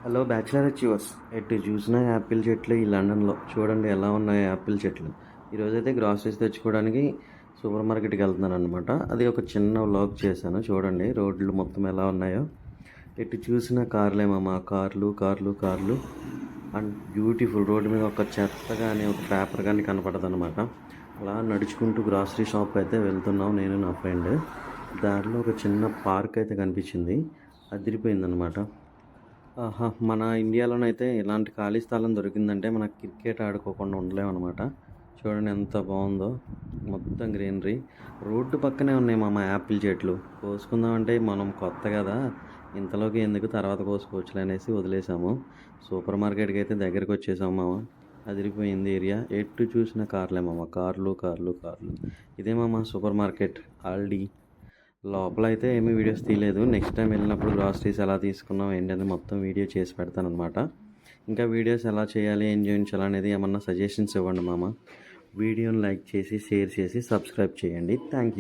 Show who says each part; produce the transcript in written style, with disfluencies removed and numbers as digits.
Speaker 1: Hello bachelor achievers, ఎటు చూసినా Apple చెట్లు ఈ లండన్లో చూడండి ఎలా ఉన్నాయో యాపిల్ చెట్లు. ఈరోజైతే గ్రాసరీస్ తెచ్చుకోవడానికి సూపర్ మార్కెట్కి వెళ్తున్నాను అనమాట. అది ఒక చిన్న వ్లాగ్ చేశాను. చూడండి రోడ్లు మొత్తం ఎలా ఉన్నాయో. ఎటు చూసినా కార్లేమమ్మా, కార్లు కార్లు కార్లు అండ్ బ్యూటిఫుల్. రోడ్డు మీద ఒక చెత్త కానీ ఒక పేపర్ కానీ కనపడదు అనమాట. అలా నడుచుకుంటూ గ్రాసరీ షాప్ అయితే వెళ్తున్నాం నేను నా ఫ్రెండ్. దారిలో ఒక చిన్న పార్క్ అయితే కనిపించింది, అదిరిపోయిందనమాట. ఆహా! మన ఇండియాలోనైతే ఇలాంటి ఖాళీ స్థలం దొరికిందంటే మనకు క్రికెట్ ఆడుకోకుండా ఉండలేమన్నమాట. చూడండి ఎంత బాగుందో, మొత్తం గ్రీనరీ. రోడ్డు పక్కనే ఉన్నాయి మామ యాపిల్ చెట్లు. కోసుకుందామంటే మనం కొత్త కదా, ఇంతలోకి ఎందుకు, తర్వాత కోసుకోవచ్చులే అనేసి వదిలేసాము. సూపర్ మార్కెట్కి అయితే దగ్గరికి వచ్చేసాము మామ. అదిరిపోయింది ఏరియా. ఎటు చూసిన కార్లే మామ, కార్లు కార్లు కార్లు. ఇదే మామ సూపర్ మార్కెట్ ఆల్డీ. లోపల అయితే ఏమీ వీడియోస్ తీయలేదు. నెక్స్ట్ టైం వెళ్ళినప్పుడు గ్రాసరీస్ ఎలా తీసుకున్నాం ఏంటనేది మొత్తం వీడియో చేసి పెడతాను అనమాట. ఇంకా వీడియోస్ ఎలా చేయాలి, ఏం చేయించాలనేది ఏమన్నా సజెషన్స్ ఇవ్వండి మామ. వీడియోని లైక్ చేసి షేర్ చేసి సబ్స్క్రైబ్ చేయండి. Thank you.